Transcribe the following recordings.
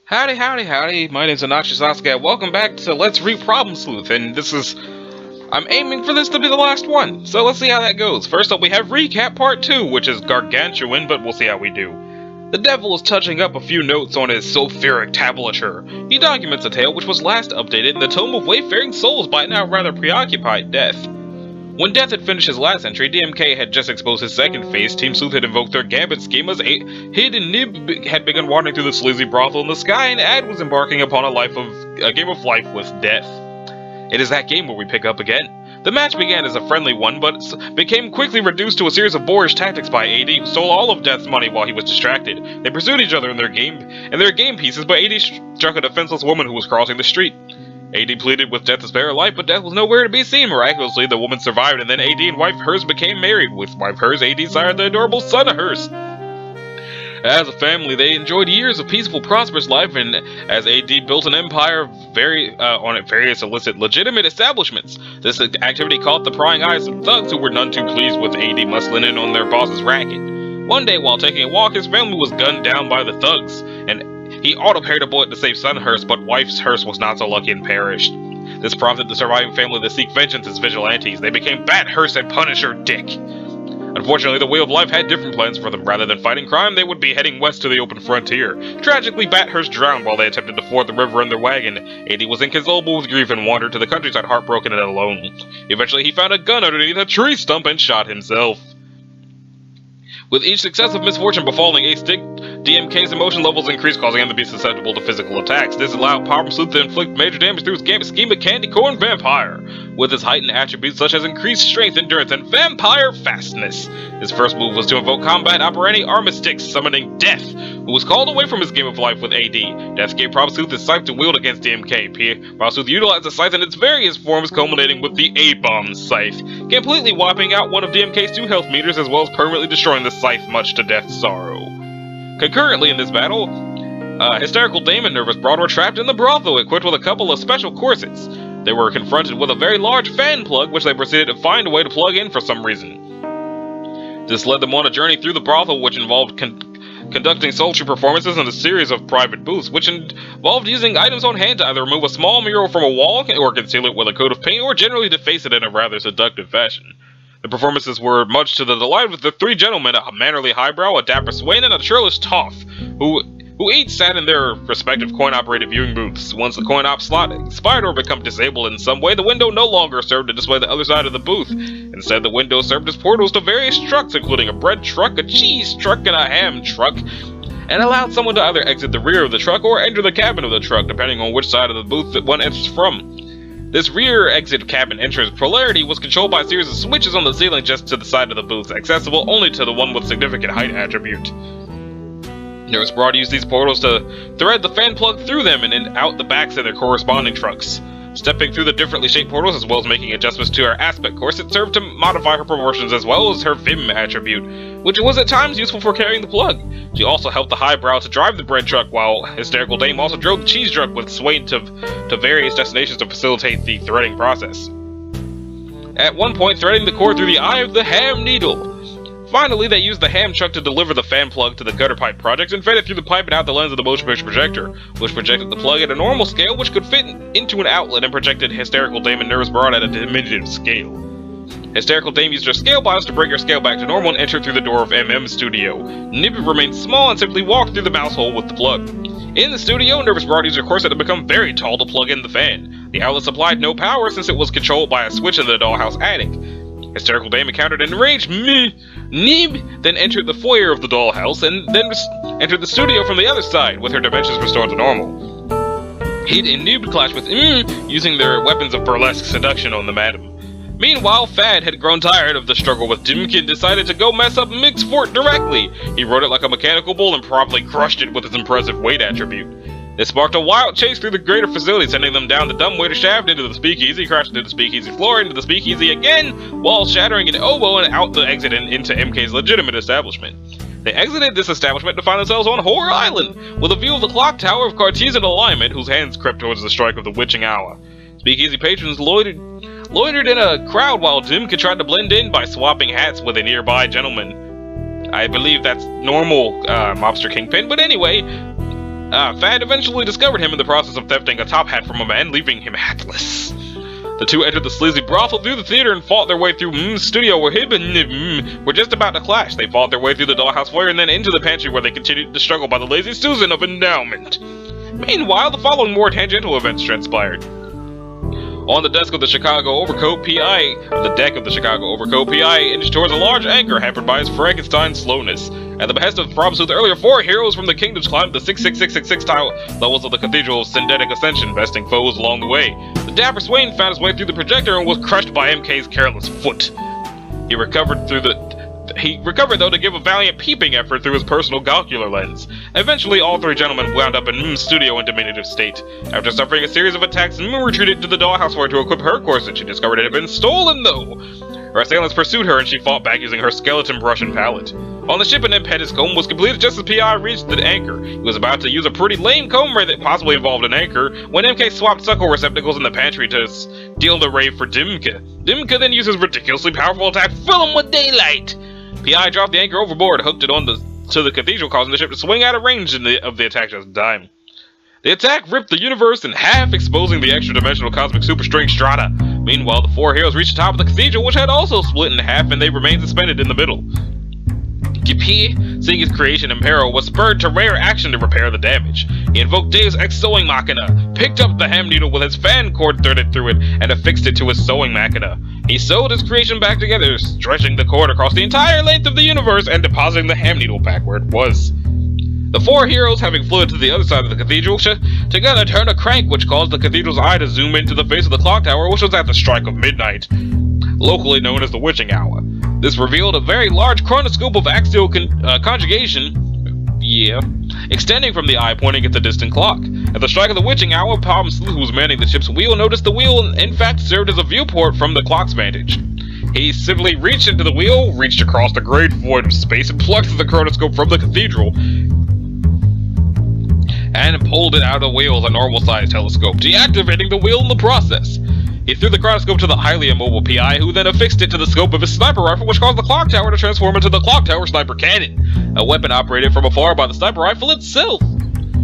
Howdy, howdy, howdy. My name's Anachi Sasuke. Welcome back to Let's Read Problem Sleuth, and I'm aiming for this to be the last one, so let's see how that goes. First up, we have Recap Part 2, which is gargantuan, but we'll see how we do. The devil is touching up a few notes on his sulfuric tablature. He documents a tale which was last updated in the Tome of Wayfaring Souls by now rather preoccupied Death. When Death had finished his last entry, DMK had just exposed his second phase. Team Sleuth had invoked their gambit scheme as Hid and Nib had begun wandering through the sleazy brothel in the sky, and Ad was embarking upon a game of life with Death. It is that game where we pick up again. The match began as a friendly one, but became quickly reduced to a series of boorish tactics by AD, who stole all of Death's money while he was distracted. They pursued each other in their game pieces, but AD struck a defenseless woman who was crossing the street. AD pleaded with Death to spare her life, but Death was nowhere to be seen. Miraculously, the woman survived, and then AD and wife Hers became married. With wife Hers, AD sired the adorable son of Hers. As a family, they enjoyed years of peaceful, prosperous life, and as AD built an empire on various illicit, legitimate establishments. This activity caught the prying eyes of thugs who were none too pleased with AD muscling in on their boss's racket. One day, while taking a walk, his family was gunned down by the thugs, and he auto-parried a bullet to save son Hers, but wife's Hers was not so lucky and perished. This prompted the surviving family to seek vengeance as vigilantes. They became Bat Hearst and Punisher Dick. Unfortunately, the Wheel of Life had different plans for them. Rather than fighting crime, they would be heading west to the open frontier. Tragically, Bat Hearst drowned while they attempted to ford the river in their wagon. AD was inconsolable with grief and wandered to the countryside heartbroken and alone. Eventually, he found a gun underneath a tree stump and shot himself. With each successive misfortune befalling Ace DMK's emotion levels increased, causing him to be susceptible to physical attacks. This allowed Problem Sleuth to inflict major damage through his gambit scheme of Candy Corn Vampire, with his heightened attributes such as increased strength, endurance, and vampire fastness. His first move was to invoke Combat Operandi Armistice, summoning Death, who was called away from his game of life with AD. Death gave Problem Sleuth his scythe to wield against DMK. Problem Sleuth utilized the scythe in its various forms, culminating with the A-Bomb Scythe, completely wiping out one of DMK's 2 health meters as well as permanently destroying the scythe, much to Death's sorrow. Concurrently in this battle, Hysterical Dame and Nervous Broad were trapped in the brothel, equipped with a couple of special corsets. They were confronted with a very large fan plug, which they proceeded to find a way to plug in for some reason. This led them on a journey through the brothel, which involved conducting sultry performances in a series of private booths, which involved using items on hand to either remove a small mural from a wall or conceal it with a coat of paint, or generally deface it in a rather seductive fashion. The performances were much to the delight of the 3 gentlemen, a mannerly highbrow, a dapper swain, and a churlish toff, who each sat in their respective coin-operated viewing booths. Once the coin-op slot expired or become disabled in some way, the window no longer served to display the other side of the booth. Instead, the window served as portals to various trucks, including a bread truck, a cheese truck, and a ham truck, and allowed someone to either exit the rear of the truck or enter the cabin of the truck, depending on which side of the booth that one enters from. This rear exit cabin entrance polarity was controlled by a series of switches on the ceiling just to the side of the booth, accessible only to the one with significant height attribute. Nervous Broad used these portals to thread the fan plug through them and then out the backs of their corresponding trucks. Stepping through the differently shaped portals as well as making adjustments to her aspect corset served to modify her proportions as well as her Vim attribute, which was at times useful for carrying the plug. She also helped the highbrow to drive the bread truck, while Hysterical Dame also drove the cheese truck with Swain to various destinations to facilitate the threading process. At one point, threading the cord through the eye of the ham needle. Finally, they used the ham truck to deliver the fan plug to the gutter pipe project and fed it through the pipe and out the lens of the motion picture projector, which projected the plug at a normal scale which could fit into an outlet and projected Hysterical Dame and Nervous Broad at a diminutive scale. Hysterical Dame used her scale BIOS to bring her scale back to normal and entered through the door of MM Studio. Nib remained small and simply walked through the mouse hole with the plug. In the studio, Nervous Broad used her corset to become very tall to plug in the fan. The outlet supplied no power since it was controlled by a switch in the dollhouse attic. Hysterical Dame encountered an enraged Nib, then entered the foyer of the dollhouse, and then entered the studio from the other side, with her dimensions restored to normal. Hid and Nib clashed with using their weapons of burlesque seduction on the madam. Meanwhile, Fad had grown tired of the struggle with Dimkin and decided to go mess up Mix Fort directly. He rode it like a mechanical bull and promptly crushed it with his impressive weight attribute. This sparked a wild chase through the greater facility, sending them down the dumbwaiter shaft into the speakeasy, crashed into the speakeasy floor, into the speakeasy again, while shattering an oboe and out the exit and into MK's legitimate establishment. They exited this establishment to find themselves on Horror Island, with a view of the clock tower of Cartesian alignment, whose hands crept towards the strike of the witching hour. Speakeasy patrons loitered in a crowd while Dimka tried to blend in by swapping hats with a nearby gentleman. I believe that's normal, Mobster Kingpin, but anyway, Fad eventually discovered him in the process of thefting a top hat from a man, leaving him hatless. The two entered the sleazy brothel through the theater and fought their way through studio where Hib and were just about to clash. They fought their way through the dollhouse foyer and then into the pantry where they continued to struggle by the lazy Susan of endowment. Meanwhile, the following more tangential events transpired. On the desk of the Chicago Overcoat, PI inched towards a large anchor hampered by his Frankenstein slowness. At the behest of Problem Sleuth, earlier 4 heroes from the kingdoms climbed the 66666 tile levels of the Cathedral of Syndetic Ascension, besting foes along the way. The dapper Swain found his way through the projector and was crushed by MK's careless foot. He recovered though to give a valiant peeping effort through his personal calcular lens. Eventually, all 3 gentlemen wound up in studio in diminutive state. After suffering a series of attacks, retreated to the dollhouse floor to equip her corset. She discovered it had been stolen, though. Her assailants pursued her, and she fought back using her skeleton brush and pallet. On the ship, an Impedis comb was completed just as PI reached the anchor. He was about to use a pretty lame comb ray that possibly involved an anchor, when MK swapped suckle receptacles in the pantry to deal the ray for Dimka. Dimka then used his ridiculously powerful attack, fill him with daylight! PI dropped the anchor overboard, hooked it to the cathedral, causing the ship to swing out of range of the attack just in time. The attack ripped the universe in half, exposing the extra-dimensional cosmic superstring strata. Meanwhile, the 4 heroes reached the top of the cathedral, which had also split in half, and they remained suspended in the middle. P, seeing his creation in peril, was spurred to rare action to repair the damage. He invoked Deus Ex Sewing Machina, picked up the ham needle with his fan cord threaded through it, and affixed it to his sewing machina. He sewed his creation back together, stretching the cord across the entire length of the universe and depositing the ham needle back where it was. The 4 heroes, having floated to the other side of the cathedral, together turned a crank which caused the cathedral's eye to zoom into the face of the clock tower, which was at the strike of midnight, locally known as the witching hour. This revealed a very large chronoscope of axial conjugation, extending from the eye, pointing at the distant clock. At the strike of the witching hour, Problem Sleuth, who was manning the ship's wheel, noticed the wheel in fact served as a viewport from the clock's vantage. He simply reached into the wheel, reached across the great void of space, and plucked the chronoscope from the cathedral, and pulled it out of the wheel as a normal-sized telescope, deactivating the wheel in the process. He threw the chronoscope to the highly immobile PI, who then affixed it to the scope of his sniper rifle, which caused the clock tower to transform into the clock tower sniper cannon, a weapon operated from afar by the sniper rifle itself.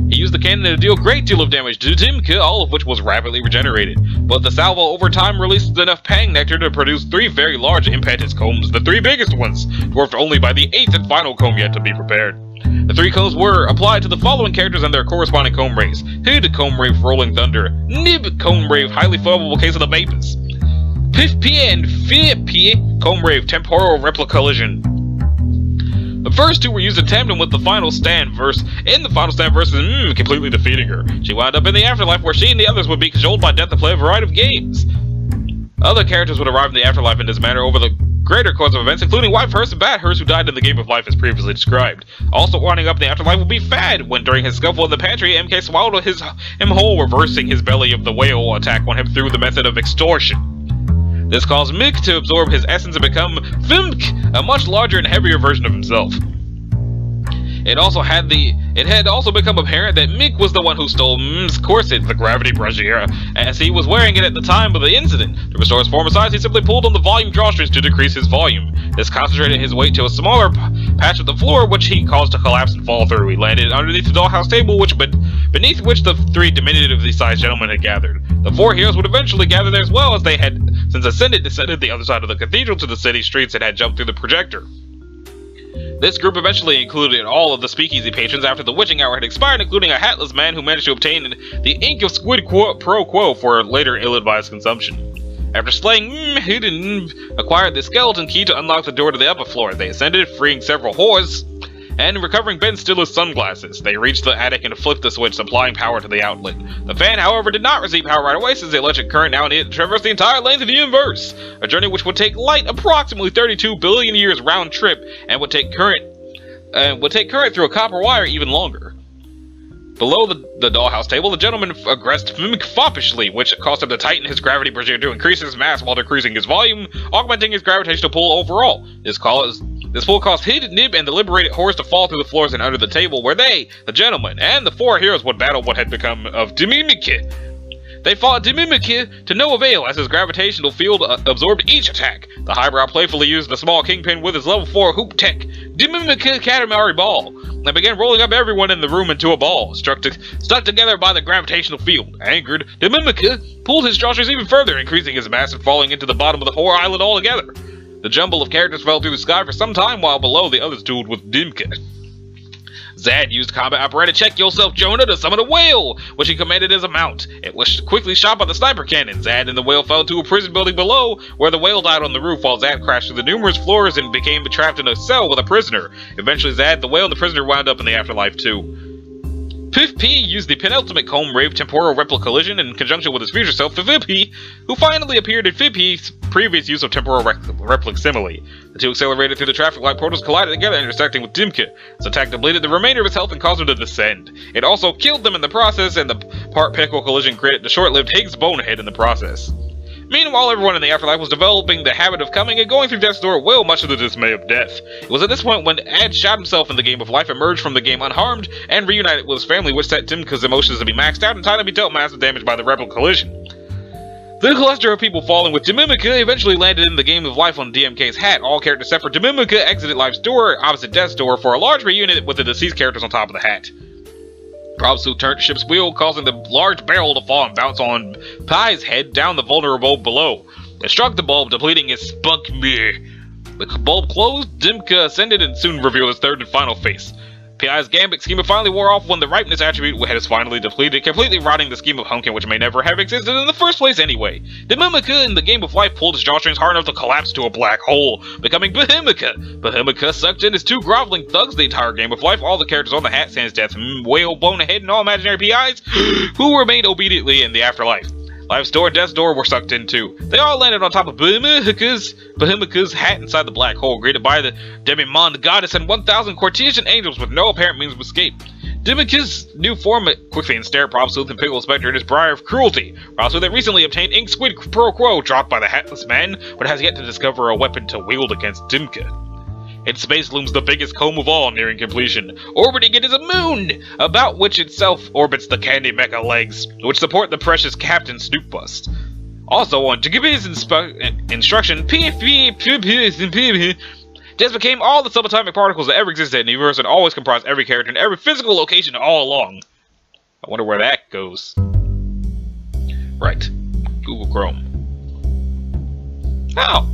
He used the cannon to deal a great deal of damage to Dimka, all of which was rapidly regenerated. But the salvo over time released enough Pang Nectar to produce 3 very large Impedis combs, the 3 biggest ones, dwarfed only by the 8th and final comb yet to be prepared. The 3 combs were applied to the following characters and their corresponding comb rays. Hid, comb ray Rolling Thunder. Nib, comb ray highly flammable case of the vapors. Piff Pia and Fia Pia, comb ray temporal replica collision. The first 2 were used in tandem with the final stand verse. In the final stand verses, completely defeating her. She wound up in the afterlife where she and the others would be cajoled by death to play a variety of games. Other characters would arrive in the afterlife in this manner over the greater course of events, including Whitehurst and Bathurst, who died in the game of life as previously described. Also winding up in the afterlife would be Fad, when during his scuffle in the pantry, MK swallowed him whole, reversing his belly of the whale attack on him through the method of extortion. This caused Mick to absorb his essence and become Fimk, a much larger and heavier version of himself. It had also become apparent that Mick was the one who stole M's corset, the gravity brassiere, as he was wearing it at the time of the incident. To restore his former size, he simply pulled on the volume drawstrings to decrease his volume. This concentrated his weight to a smaller patch of the floor, which he caused to collapse and fall through. He landed underneath the dollhouse table, beneath which the 3 diminutively sized gentlemen had gathered. The 4 heroes would eventually gather there as well, as they had since descended the other side of the cathedral to the city streets and had jumped through the projector. This group eventually included all of the speakeasy patrons after the witching hour had expired, including a hatless man who managed to obtain the ink of Squid Pro Quo for later ill-advised consumption. After slaying Hidden acquired the skeleton key to unlock the door to the upper floor. They ascended, freeing several whores, and recovering Ben Stiller's sunglasses. They reached the attic and flipped the switch, supplying power to the outlet. The fan, however, did not receive power right away, since the electric current now needed to traverse the entire length of the universe, a journey which would take light approximately 32 billion years round trip, and would take current through a copper wire even longer. Below the dollhouse table, the gentleman aggressed foppishly, which caused him to tighten his gravity brazier to increase his mass while decreasing his volume, augmenting his gravitational pull overall. This pull caused Hid, Nib, and the liberated horse to fall through the floors and under the table, where they, the gentleman, and the 4 heroes would battle what had become of Dimimiki. They fought Dimimiki to no avail, as his gravitational field absorbed each attack. The highbrow playfully used the small kingpin with his level 4 hoop tech Dimimika Katamari ball and began rolling up everyone in the room into a ball, stuck together by the gravitational field. Angered, Dimimika pulled his drawstrings even further, increasing his mass and falling into the bottom of the whole island altogether. The jumble of characters fell through the sky for some time while below the others dueled with Dimka. Zad used combat operator Check Yourself Jonah to summon a whale, which he commanded as a mount. It was quickly shot by the sniper cannon. Zad and the whale fell to a prison building below, where the whale died on the roof while Zad crashed through the numerous floors and became trapped in a cell with a prisoner. Eventually Zad, the whale, and the prisoner wound up in the afterlife too. Piff P used the penultimate comb rave temporal replica collision in conjunction with his future self, Fivip, who finally appeared in Fivip's previous use of temporal replica simile. The two accelerated through the traffic light portals, collided together, intersecting with Dimka. His attack depleted the remainder of his health and caused him to descend. It also killed them in the process, and the part pickle collision created the short-lived Higgs bonehead in the process. Meanwhile, everyone in the afterlife was developing the habit of coming and going through death's door, well, much to the dismay of death. It was at this point when Ad shot himself in the game of life, emerged from the game unharmed, and reunited with his family, which set Dimka's emotions to be maxed out and time to be dealt massive damage by the replica collision. The cluster of people falling with Dimimika eventually landed in the game of life on DMK's hat. All characters except for Dimimika exited life's door, opposite death's door, for a large reunion with the deceased characters on top of the hat. Problem Sleuth turned the ship's wheel, causing the large barrel to fall and bounce on Pai's head down the vulnerable below. It struck the bulb, depleting its spunk mirror. The bulb closed, Dimka ascended, and soon revealed his third and final face. Pai's gambit scheme finally wore off when the ripeness attribute had finally depleted, completely rotting the scheme of Hunkin, which may never have existed in the first place anyway. Dimimika in the game of life pulled his drawstrings hard enough to collapse to a black hole, becoming Bahimika. Bahimika sucked in his two groveling thugs the entire game of life, all the characters on the hat, sans death, whale, bonehead, and all imaginary PIs, who remained obediently in the afterlife. Life's door and death's door were sucked in too. They all landed on top of Bahimika's hat inside the black hole, greeted by the Demimonde goddess and 1,000 Cortesian angels with no apparent means of escape. Dimika's new form quickly ensnared Problem Sleuth and Pickle Spectre in his Briar of Cruelty. Problem Sleuth that recently obtained Ink Squid Pro Quo dropped by the Hatless Man, but has yet to discover a weapon to wield against Dimka. In space looms the biggest comb of all, nearing completion. Orbiting it is a moon, about which itself orbits the Candy Mecha legs, which support the precious Captain Snoop Bust. Also, on Jagibi's instruction, just became all the subatomic particles that ever existed in the universe and always comprised every character in every physical location all along. I wonder where that goes. Right. Google Chrome. Oh!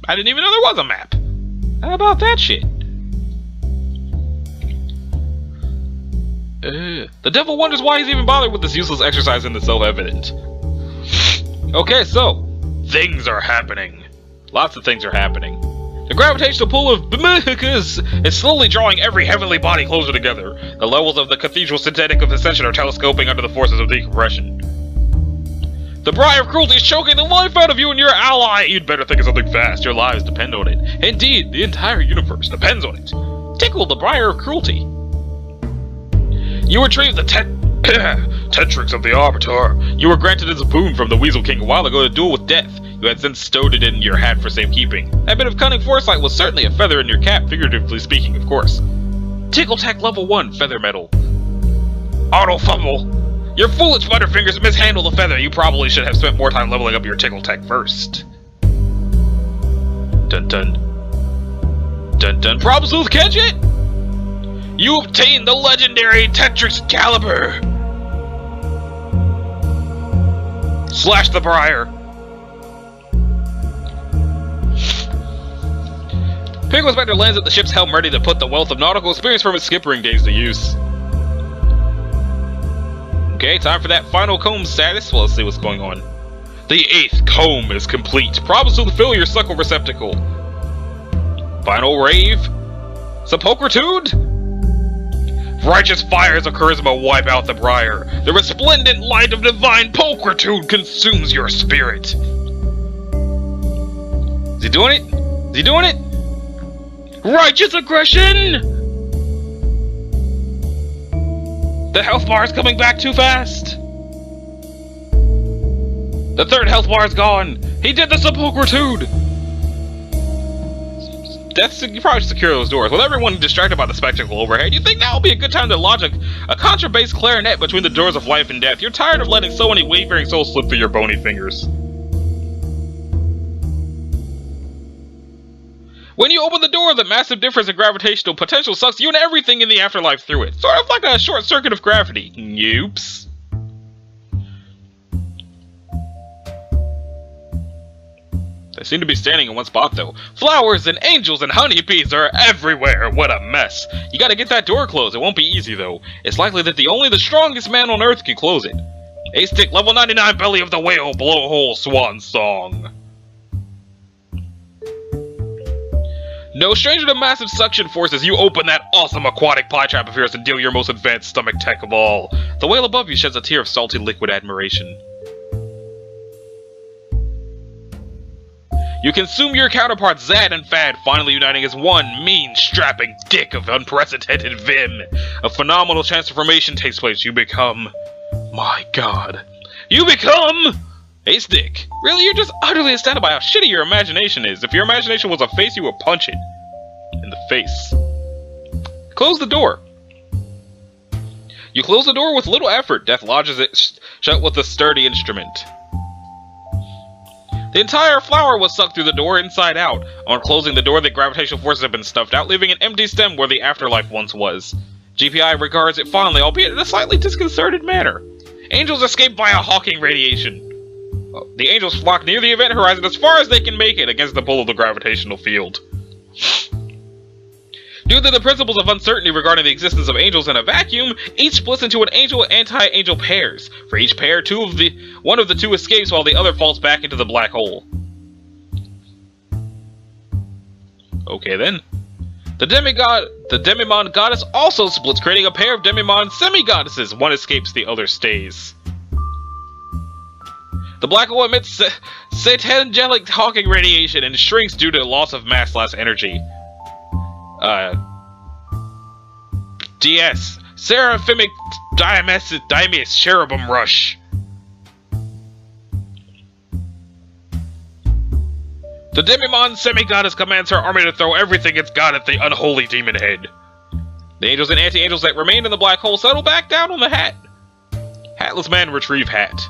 I didn't even know there was a map. How about that shit? The devil wonders why he's even bothered with this useless exercise in the self-evident. Okay, so, things are happening. Lots of things are happening. The gravitational pull of Bimikas is slowly drawing every heavenly body closer together. The levels of the cathedral synthetic of ascension are telescoping under the forces of decompression. The Briar of Cruelty is choking the life out of you and your ally! You'd better think of something fast, your lives depend on it. Indeed, the entire universe depends on it. Tickle the Briar of Cruelty. You retrieved the Tetrix of the Arbiter. You were granted as a boon from the Weasel King a while ago to duel with death. You had since stowed it in your hat for safekeeping. That bit of cunning foresight was certainly a feather in your cap, figuratively speaking, of course. Tickle Tech Level 1 Feather Metal. Auto Fumble! Your foolish butterfingers mishandled the feather. You probably should have spent more time leveling up your Tickle Tech first. Dun dun. Dun dun. Problem Sleuth, catch it! You obtained the legendary Tetrix Caliber! Slash the Briar! Pickle Spectre lands at the ship's helm ready to put the wealth of nautical experience from its skippering days to use. Okay, time for that final comb status. Well, let's see what's going on. The 8th comb is complete. Problem Sleuth, fill your suckle receptacle. Final rave. Sepulchritude? Righteous fires of charisma wipe out the Briar. The resplendent light of divine pulchritude consumes your spirit. Is he doing it? Is he doing it? Righteous aggression! The health bar is coming back too fast! The 3rd health bar is gone! He did the sepulchritude! You probably should secure those doors. With everyone distracted by the spectacle overhead, you think now would be a good time to lodge a contra-bass clarinet between the doors of life and death. You're tired of letting so many wayfaring souls slip through your bony fingers. When you open the door, the massive difference in gravitational potential sucks you and everything in the afterlife through it. Sort of like a short circuit of gravity. Oops. They seem to be standing in one spot, though. Flowers and angels and honeybees are everywhere. What a mess. You gotta get that door closed. It won't be easy, though. It's likely that only the strongest man on Earth can close it. A-Stick, level 99, Belly of the Whale, Blowhole, Swan Song. No stranger to massive suction forces, you open that awesome aquatic pie trap of yours and deal your most advanced stomach tech of all. The whale above you sheds a tear of salty liquid admiration. You consume your counterparts Zad and Fad, finally uniting as one mean, strapping dick of unprecedented vim. A phenomenal transformation takes place. You become... My god. You become... A-Stick. Really, you're just utterly astounded by how shitty your imagination is. If your imagination was a face, you would punch it. In the face. Close the door. You close the door with little effort. Death lodges it shut with a sturdy instrument. The entire flower was sucked through the door inside out. On closing the door, the gravitational forces have been stuffed out, leaving an empty stem where the afterlife once was. GPI regards it fondly, albeit in a slightly disconcerted manner. Angels escape via Hawking radiation. The angels flock near the event horizon as far as they can make it against the pull of the gravitational field. Due to the principles of uncertainty regarding the existence of angels in a vacuum, each splits into an angel and anti-angel pairs. For each pair, one of the two escapes while the other falls back into the black hole. Okay then. The Demimon goddess also splits, creating a pair of Demimon semi-goddesses. One escapes, the other stays. The black hole emits satangelic Hawking radiation and shrinks due to loss of mass/energy. DS. Seraphimic Dimes Cherubim Rush. The Demimon semi-goddess commands her army to throw everything it's got at the unholy demon head. The angels and anti-angels that remain in the black hole settle back down on the hat. Hatless man retrieve hat.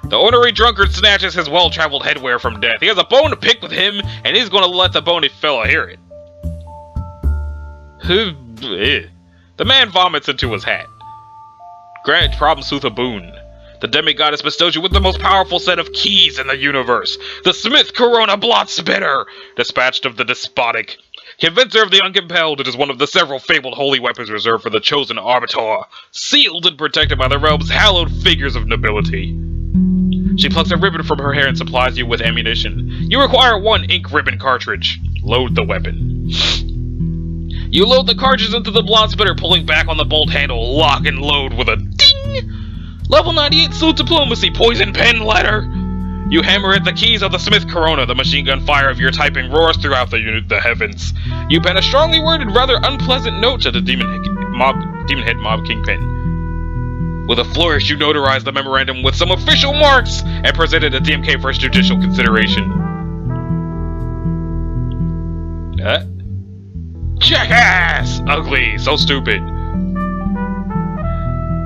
The ornery drunkard snatches his well-traveled headwear from death. He has a bone to pick with him, and he's gonna let the bony fella hear it. The man vomits into his hat. Grant Problem Sleuth a boon. The demi-goddess bestows you with the most powerful set of keys in the universe. The Smith Corona Blot Spitter! Dispatched of the despotic. Convincer of the uncompelled, it is one of the several fabled holy weapons reserved for the chosen arbiter. Sealed and protected by the realm's hallowed figures of nobility. She plucks a ribbon from her hair and supplies you with ammunition. You require one ink ribbon cartridge. Load the weapon. You load the cartridge into the blot spitter, pulling back on the bolt handle. Lock and load with a ding! Level 98 Sleuth Diplomacy, poison pen letter! You hammer at the keys of the Smith Corona. The machine gun fire of your typing roars throughout the heavens. You pen a strongly worded, rather unpleasant note to the Demon Head Mob Kingpin. With a flourish, you notarize the memorandum with some official marks and present it to DMK for judicial consideration. Jackass! Ugly, so stupid.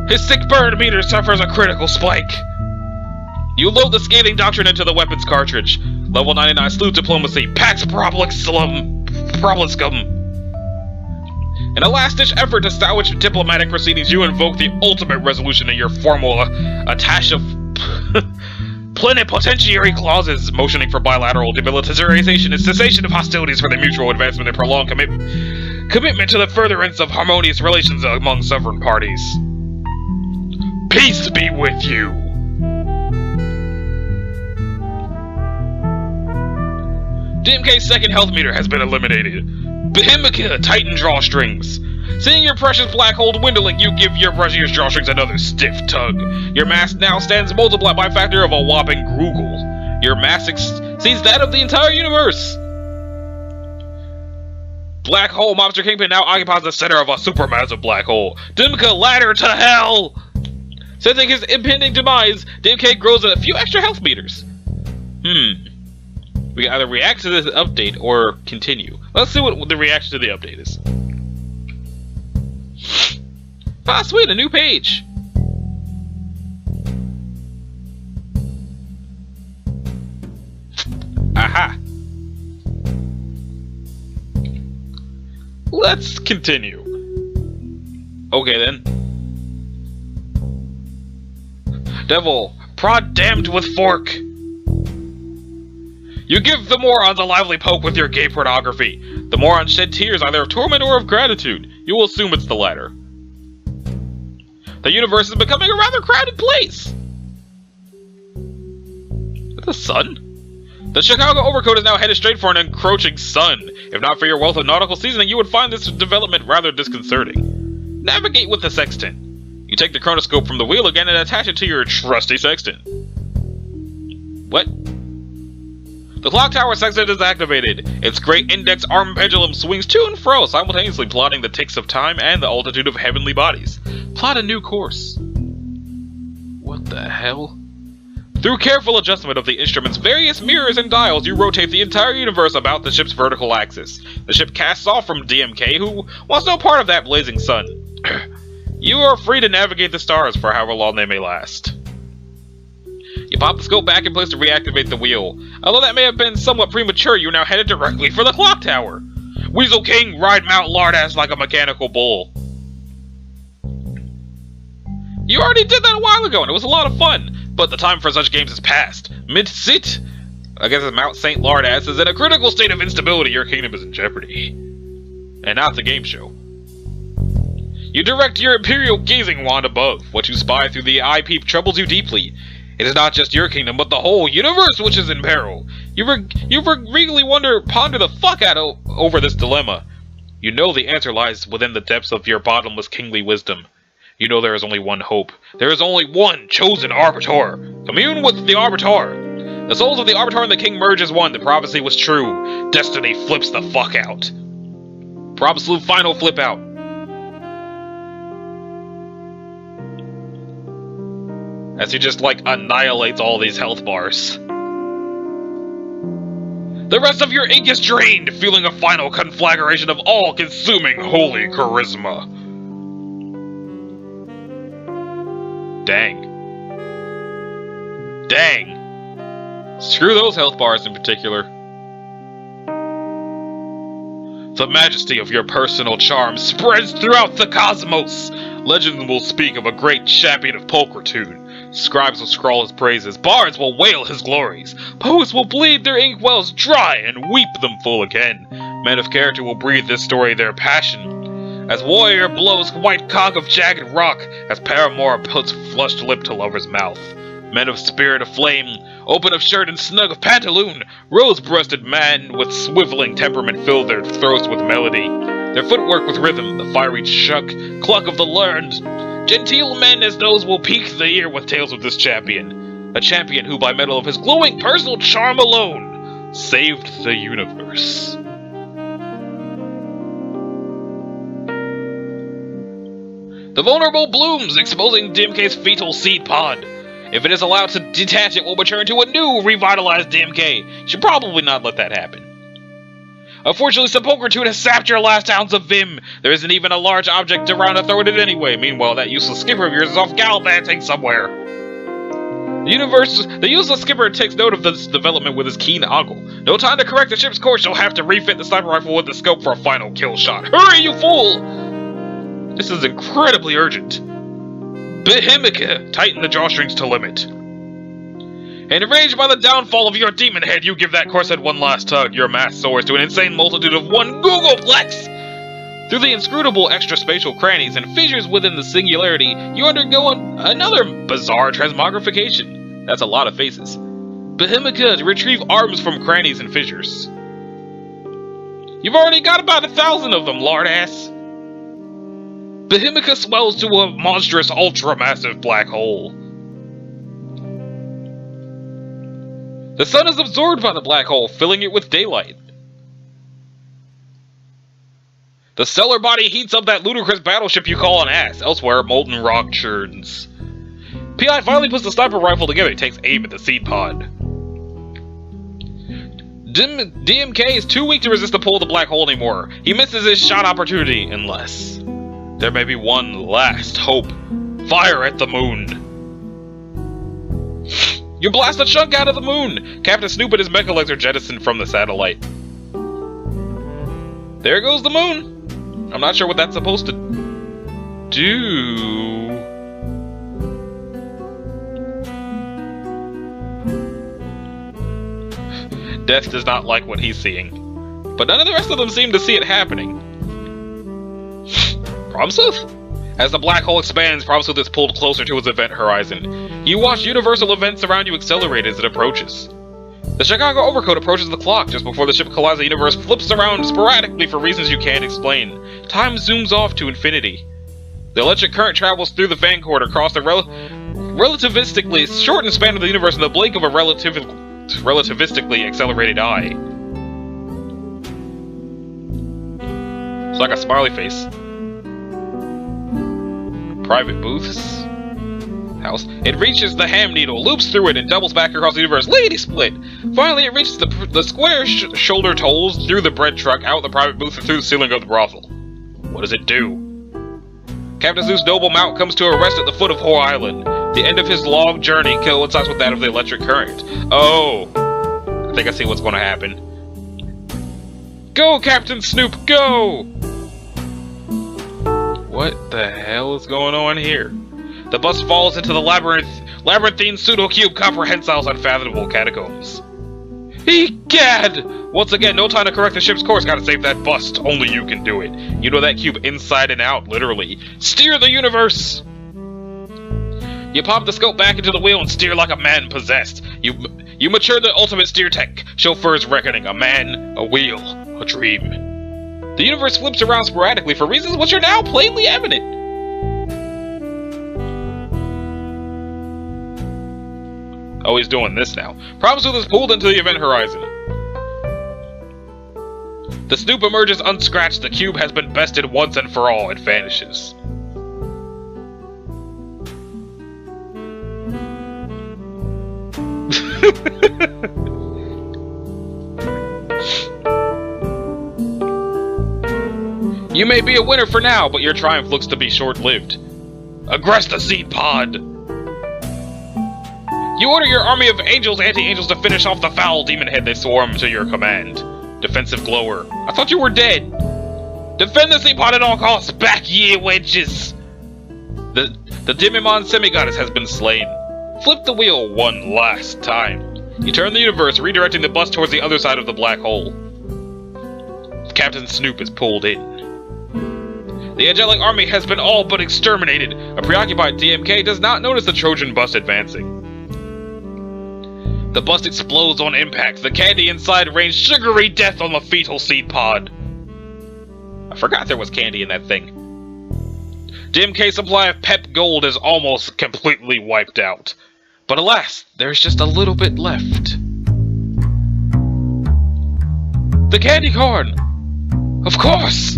His sick burn meter suffers a critical spike. You load the scathing doctrine into the weapons cartridge. Level 99 Sleuth Diplomacy, Pax Probliscum. In a last-ditch effort to salvage diplomatic proceedings, you invoke the ultimate resolution in your formal attach of plenipotentiary clauses, motioning for bilateral demilitarization and cessation of hostilities for the mutual advancement and prolonged commitment to the furtherance of harmonious relations among sovereign parties. Peace be with you! DMK's second health meter has been eliminated. Behemica, tighten drawstrings. Seeing your precious black hole dwindling, you give your precious drawstrings another stiff tug. Your mass now stands multiplied by a factor of a whopping Groogle. Your mass exceeds that of the entire universe. Black hole Mobster Kingpin now occupies the center of a supermassive black hole. Dimka, ladder to hell! Sensing his impending demise, DMK grows a few extra health meters. We can either react to this update or continue. Let's see what the reaction to the update is. Ah, sweet, a new page. Aha. Let's continue. Okay then. Devil, prod damned with fork. You give the morons a lively poke with your gay pornography. The morons shed tears either of torment or of gratitude. You will assume it's the latter. The universe is becoming a rather crowded place. The sun? The Chicago overcoat is now headed straight for an encroaching sun. If not for your wealth of nautical seasoning, you would find this development rather disconcerting. Navigate with the sextant. You take the chronoscope from the wheel again and attach it to your trusty sextant. What? The clock tower sextant is activated. Its great index arm pendulum swings to and fro, simultaneously plotting the ticks of time and the altitude of heavenly bodies. Plot a new course. What the hell? Through careful adjustment of the instrument's various mirrors and dials, you rotate the entire universe about the ship's vertical axis. The ship casts off from DMK, who wants no part of that blazing sun. You are free to navigate the stars for however long they may last. You pop the scope back in place to reactivate the wheel. Although that may have been somewhat premature, you're now headed directly for the clock tower. Weasel King, ride Mount Lardass like a mechanical bull. You already did that a while ago, and it was a lot of fun. But the time for such games is past. Mid-sit against Mount St. Lardass is in a critical state of instability. Your kingdom is in jeopardy. And not the game show. You direct your imperial gazing wand above. What you spy through the eye peep troubles you deeply. It is not just your kingdom, but the whole universe which is in peril. You regally ponder the fuck out over this dilemma. You know the answer lies within the depths of your bottomless kingly wisdom. You know there is only one hope. There is only one chosen Arbiter. Commune with the Arbiter. The souls of the Arbiter and the King merge as one. The prophecy was true. Destiny flips the fuck out. Problem Sleuth final flip out. As he just, like, annihilates all these health bars. The rest of your ink is drained, feeling a final conflagration of all-consuming holy charisma. Dang. Dang. Screw those health bars in particular. The majesty of your personal charm spreads throughout the cosmos. Legend will speak of a great champion of pulchritude. Scribes will scrawl his praises, bards will wail his glories, poets will bleed their inkwells dry and weep them full again. Men of character will breathe this story their passion. As warrior blows white cock of jagged rock, as paramour puts flushed lip to lover's mouth. Men of spirit of flame, open of shirt and snug of pantaloon, rose-breasted men with swiveling temperament fill their throats with melody, their footwork with rhythm, the fiery cluck of the learned. Genteel men as those will pique the ear with tales of this champion. A champion who, by metal of his glowing personal charm alone, saved the universe. The vulnerable blooms, exposing DMK's fetal seed pod. If it is allowed to detach, it will mature into a new, revitalized DMK. You should probably not let that happen. Unfortunately, SEPULCHRITUDE has sapped your last ounce of vim. There isn't even a large object around to throw at it anyway. Meanwhile, that useless skipper of yours is off gallivanting somewhere. The useless skipper takes note of this development with his keen ogle. No time to correct the ship's course, you'll have to refit the sniper rifle with the scope for a final kill shot. Hurry, you fool! This is incredibly urgent. Behemika, tighten the drawstrings to limit. Enraged by the downfall of your demon head, you give that corset one last tug. Your mass soars to an insane multitude of one Googleplex! Through the inscrutable extraspatial crannies and fissures within the singularity, you undergo another bizarre transmogrification. That's a lot of faces. Behemika, retrieve arms from crannies and fissures. You've already got about 1,000 of them, lardass. Behemika swells to a monstrous, ultra-massive black hole. The sun is absorbed by the black hole, filling it with daylight. The stellar body heats up that ludicrous battleship you call an ass. Elsewhere, molten rock churns. PI finally puts the sniper rifle together. He takes aim at the seed pod. DMK is too weak to resist the pull of the black hole anymore. He misses his shot opportunity, unless there may be one last hope. Fire at the moon. You blast a chunk out of the moon! Captain Snoop and his mechalegs are jettisoned from the satellite. There goes the moon! I'm not sure what that's supposed to do. Death does not like what he's seeing. But none of the rest of them seem to see it happening. Problem Sleuth? As the black hole expands, Problem Sleuth is pulled closer to its event horizon. You watch universal events around you accelerate as it approaches. The Chicago Overcoat approaches the clock just before the ship collides. The universe flips around sporadically for reasons you can't explain. Time zooms off to infinity. The electric current travels through the fan cord across the relativistically shortened span of the universe in the blink of a relativistically accelerated eye. It's like a smiley face. Private booths. House. It reaches the ham needle, loops through it, and doubles back across the universe. Lickety split! Finally, it reaches the square shoulder tolls through the bread truck, out the private booth, and through the ceiling of the brothel. What does it do? Captain Zeus' noble mount comes to a rest at the foot of Whore Island. The end of his long journey coincides with that of the electric current. Oh! I think I see what's going to happen. Go, Captain Snoop, go! What the hell is going on here? The bus falls into the labyrinthine pseudo-cube comprehensile's unfathomable catacombs. Egad! Once again, no time to correct the ship's course. Gotta save that bust. Only you can do it. You know that cube inside and out, literally. Steer the universe! You pop the scope back into the wheel and steer like a man possessed. You mature the ultimate steer tech. Chauffeur's reckoning. A man, a wheel, a dream. The universe flips around sporadically for reasons which are now plainly evident. Oh, he's doing this now. Problem Sleuth is pulled into the event horizon. The Snoop emerges unscratched. The cube has been bested once and for all. It vanishes. You may be a winner for now, but your triumph looks to be short-lived. Aggress the seed pod! You order your army of angels, anti-angels to finish off the foul demon head. They swarm to your command. Defensive glower. I thought you were dead. Defend the seed pod at all costs. Back ye wedges. The Demimon semi-goddess has been slain. Flip the wheel one last time. You turn the universe, redirecting the bus towards the other side of the black hole. Captain Snoop is pulled in. The angelic army has been all but exterminated. A preoccupied DMK does not notice the Trojan bus advancing. The bus explodes on impact. The candy inside rains sugary death on the fetal seed pod. I forgot there was candy in that thing. DMK's supply of Pep Gold is almost completely wiped out. But alas, there's just a little bit left. The candy corn! Of course!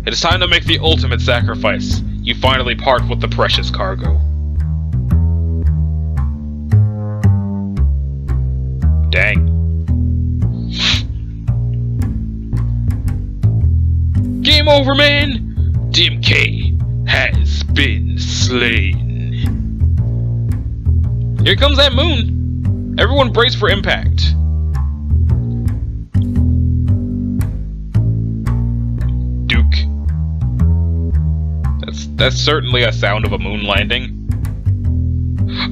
It is time to make the ultimate sacrifice. You finally part with the precious cargo. Dang. Game over, man! DMK has been slain. Here comes that moon. Everyone brace for impact. Duke. That's certainly a sound of a moon landing.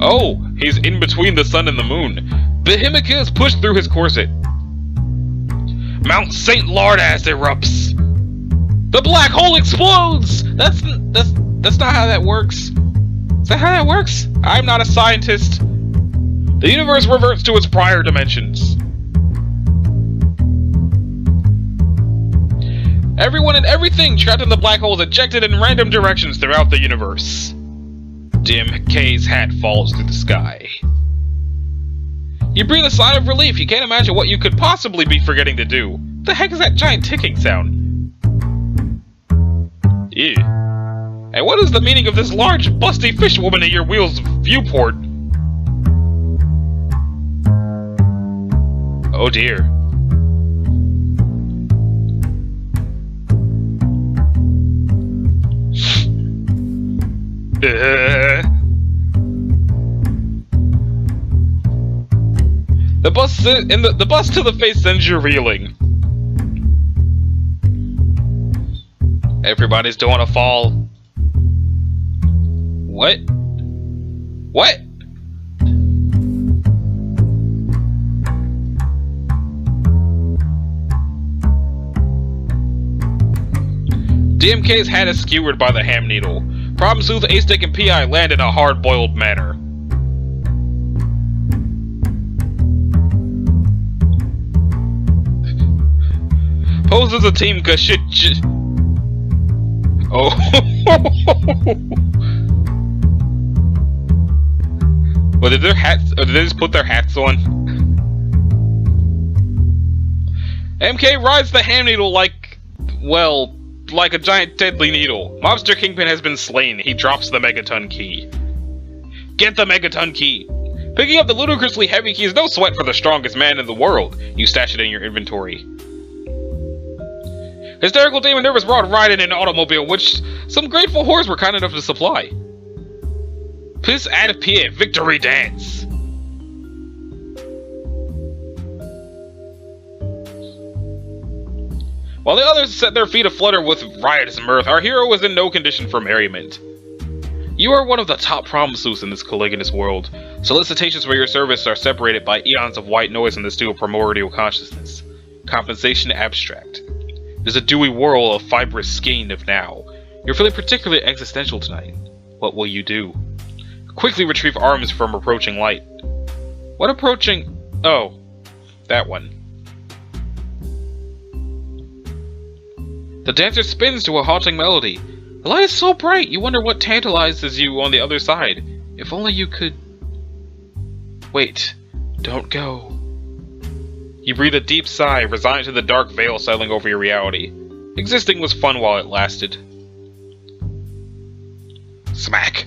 Oh, he's in between the sun and the moon. Behimica is pushed through his corset. Mount St. Lardass erupts. The black hole explodes! That's not how that works. Is that how that works? I'm not a scientist. The universe reverts to its prior dimensions. Everyone and everything trapped in the black hole is ejected in random directions throughout the universe. DMK's hat falls through the sky. You breathe a sigh of relief. You can't imagine what you could possibly be forgetting to do. What the heck is that giant ticking sound? Ew. And what is the meaning of this large, busty fish woman in your wheel's viewport? Oh dear. The bus to the face sends you reeling. Everybody's doing a fall. What? What? DMK's hat is skewered by the ham needle. Problem Sleuth, A-Stick, and PI land in a hard-boiled manner. Pose as a team cause shit oh. Well, did their hats, or did they just put their hats on? MK rides the ham needle like, well, like a giant deadly needle. Mobster Kingpin has been slain. He drops the Megaton key. Get the Megaton key! Picking up the ludicrously heavy key is no sweat for the strongest man in the world. You stash it in your inventory. Hysterical Demon Nervous Rod ride in an automobile, which some grateful whores were kind enough to supply. Piss at Pied, victory dance! While the others set their feet aflutter with riotous mirth, our hero is in no condition for merriment. You are one of the top problem sleuths in this coliginous world. Solicitations for your service are separated by eons of white noise in the stew of primordial consciousness. Compensation abstract. There's a dewy whirl of fibrous skein of now. You're feeling particularly existential tonight. What will you do? Quickly retrieve arms from approaching light. What approaching? Oh, that one. The dancer spins to a haunting melody. The light is so bright, you wonder what tantalizes you on the other side. If only you could... Wait, don't go. You breathe a deep sigh, resigned to the dark veil settling over your reality. Existing was fun while it lasted. Smack.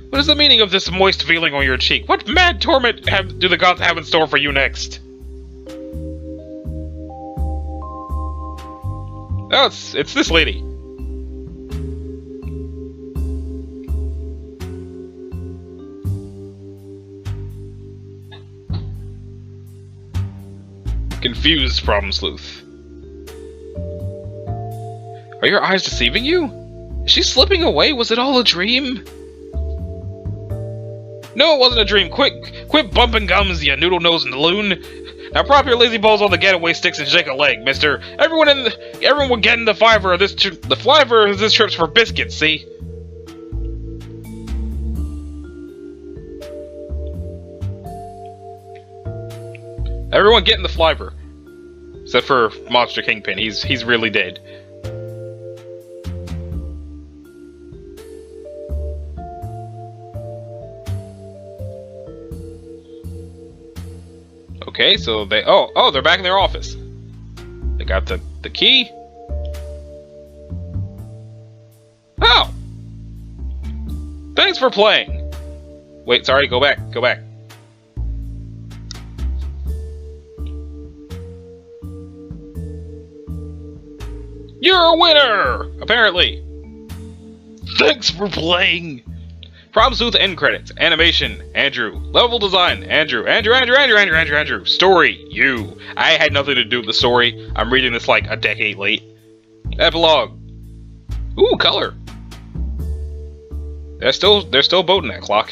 What is the meaning of this moist feeling on your cheek? What mad torment do the gods have in store for you next? Oh, it's this lady. Confused Problem Sleuth. Are your eyes deceiving you? Is she slipping away? Was it all a dream? No, it wasn't a dream. Quit bumping gums, you noodle-nosed loon. Now prop your lazy balls on the getaway sticks and shake a leg, mister. Everyone will get in the fiver of this the flavor of this trip's for biscuits, see? Everyone get in the flavor. Except for Monster Kingpin, he's really dead. Okay, so they they're back in their office. They got the key. Oh! Thanks for playing. Wait, sorry, go back. You're a winner! Apparently. Thanks for playing. Problem Sleuth end credits. Animation, Andrew. Level design, Andrew. Story, you. I had nothing to do with the story. I'm reading this like a decade late. Epilogue. Ooh, color. They're still boating that clock.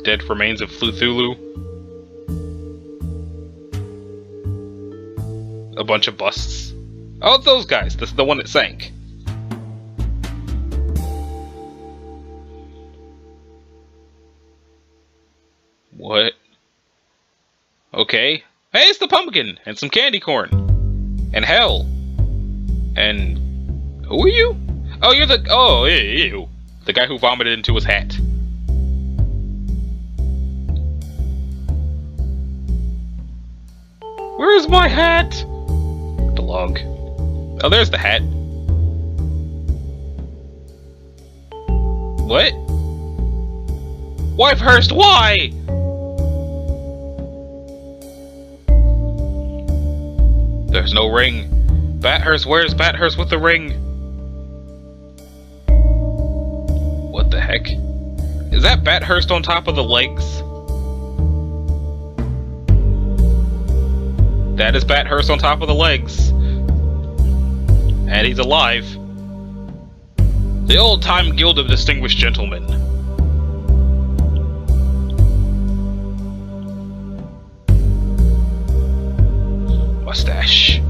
Dead remains of Cthulhu. A bunch of busts. Oh, it's those guys. This is the one that sank. What? Okay. Hey, it's the pumpkin! And some candy corn. And hell. And... who are you? Oh, you're the... oh, ew. The guy who vomited into his hat. Where's my hat? The log. Oh, there's the hat. What? Wifehurst, why? There's no ring. Bathurst, where's Bathurst with the ring? What the heck? Is that Bathurst on top of the legs? That is Bathurst on top of the legs. And he's alive. The old-time Guild of Distinguished Gentlemen. Mustache.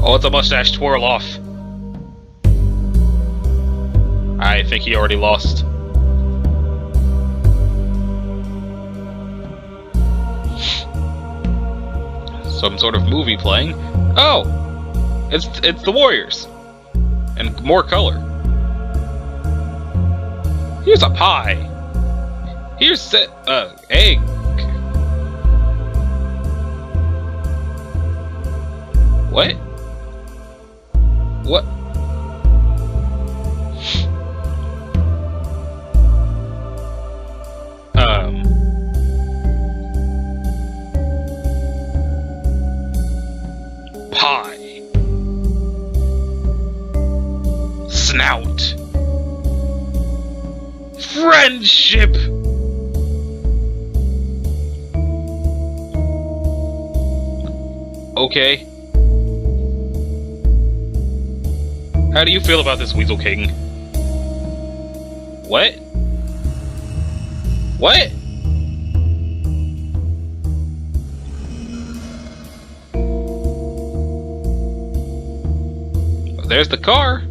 Oh, it's a mustache twirl off. I think he already lost. Some sort of movie playing. Oh! It's the Warriors. And more color. Here's a pie. Here's egg. What? What? Pie. Snout. Friendship. Okay. How do you feel about this, Weasel King? What? What? There's the car.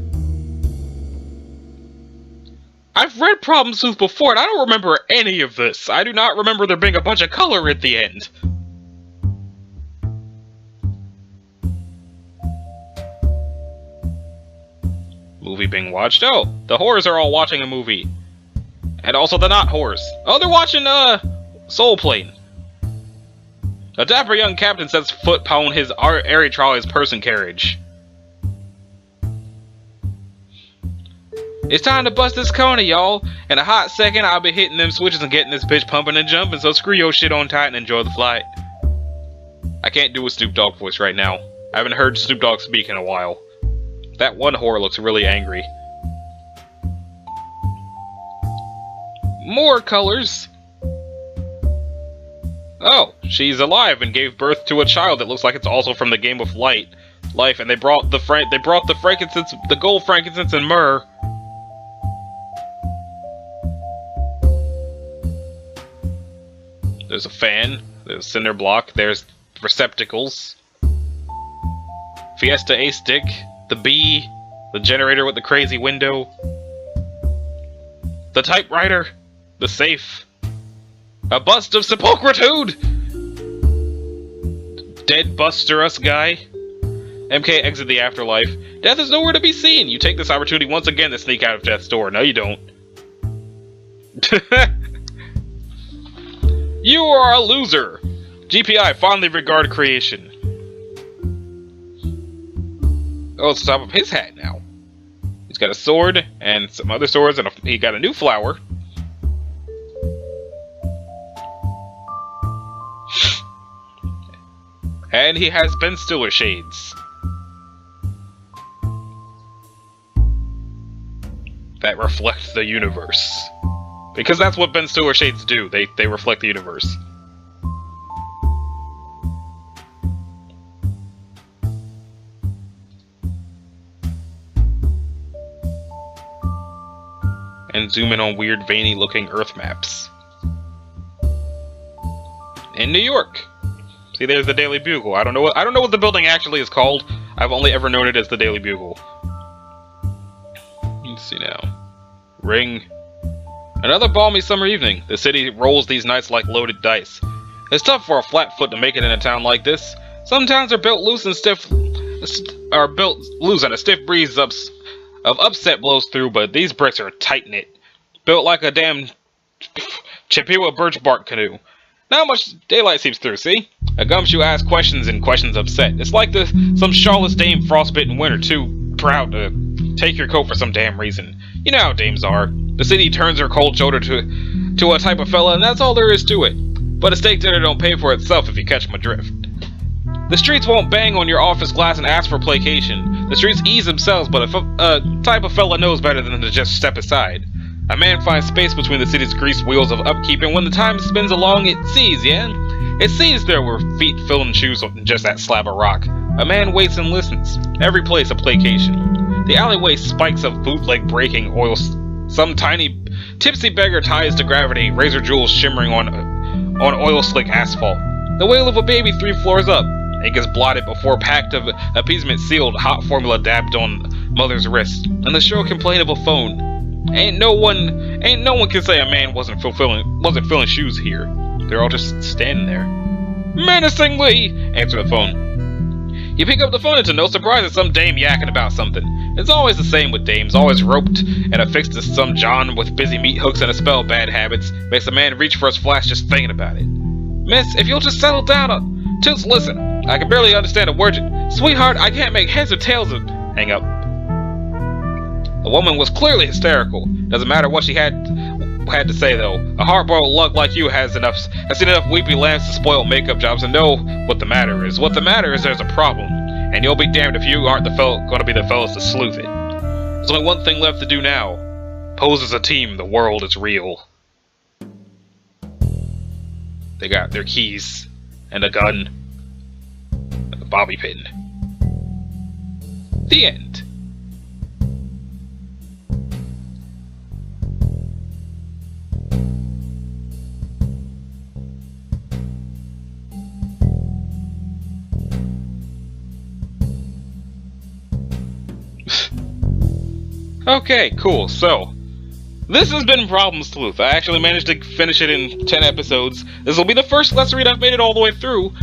I've read Problem Sleuth before, and I don't remember any of this. I do not remember there being a bunch of color at the end. Movie being watched. Oh, the whores are all watching a movie. And also the not whores. Oh, they're watching, Soul Plane. A dapper young captain sets foot upon his airy trolley's person carriage. It's time to bust this corner, y'all. In a hot second, I'll be hitting them switches and getting this bitch pumping and jumping, so screw your shit on tight and enjoy the flight. I can't do a Snoop Dogg voice right now. I haven't heard Snoop Dogg speak in a while. That one whore looks really angry. More colors. Oh, she's alive and gave birth to a child that looks like it's also from the game of life, and they brought the frankincense, the gold, frankincense, and myrrh. There's a fan, there's a cinder block, there's receptacles. Fiesta A-stick, the bee, the generator with the crazy window, the typewriter, the safe, a bust of Sepulchritude! Dead Buster Us guy. MK exit the afterlife. Death is nowhere to be seen. You take this opportunity once again to sneak out of death's door. No, you don't. You are a loser! GPI fondly regard creation. Oh, it's the top of his hat now. He's got a sword and some other swords, and he got a new flower. And he has Ben Stiller shades. That reflect the universe. Because that's what Ben Stiller shades do. They reflect the universe. And zoom in on weird, veiny-looking Earth maps. In New York. See, there's the Daily Bugle. I don't know what the building actually is called. I've only ever known it as the Daily Bugle. Let's see now. Ring. Another balmy summer evening. The city rolls these nights like loaded dice. It's tough for a flat foot to make it in a town like this. Some towns are built loose and stiff, and a stiff breeze of upset blows through, but these bricks are tight-knit. Built like a damn Chippewa birch bark canoe. Not much daylight seeps through, see? A gumshoe asks questions and questions upset. It's like some shawless dame frostbitten winter too proud to take your coat for some damn reason. You know how dames are. The city turns her cold shoulder to a type of fella, and that's all there is to it. But a steak dinner don't pay for itself if you catch my drift. The streets won't bang on your office glass and ask for placation. The streets ease themselves, but a type of fella knows better than to just step aside. A man finds space between the city's greased wheels of upkeep, and when the time spins along, it sees, It sees there were feet filling shoes on just that slab of rock. A man waits and listens. Every place a placation. The alleyway spikes of bootleg breaking oil. Some tiny, tipsy beggar ties to gravity, razor jewels shimmering on oil-slick asphalt. The wail of a baby 3 floors up. Ink is blotted before pact of appeasement sealed, hot formula dabbed on mother's wrist. And the shrill complaint of a phone. Ain't no one can say a man wasn't filling shoes here. They're all just standing there. Menacingly! Answer the phone. You pick up the phone and to no surprise it's some dame yakking about something. It's always the same with dames, always roped and affixed to some John with busy meat hooks and a spell of bad habits. Makes a man reach for his flash just thinking about it. Miss, if you'll just settle down, Toots, listen. I can barely understand a word. Sweetheart, I can't make heads or tails of... Hang up. The woman was clearly hysterical. Doesn't matter what she had to say though. A hard-boiled lug like you has seen enough weepy lambs to spoil makeup jobs and know what the matter is. What the matter is there's a problem, and you'll be damned if you aren't going to be the fellas to sleuth it. There's only one thing left to do now. Pose as a team. The world is real. They got their keys and a gun and a bobby pin. The end. Okay, cool. So, this has been Problem Sleuth. I actually managed to finish it in 10 episodes. This will be the first Let's Read I've made it all the way through.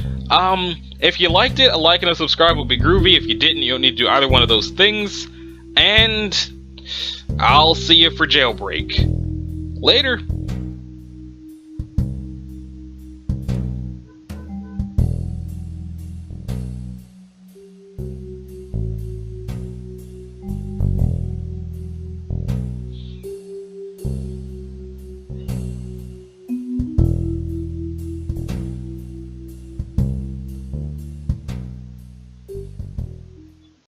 If you liked it, a like and a subscribe would be groovy. If you didn't, you don't need to do either one of those things. And I'll see you for Jailbreak. Later.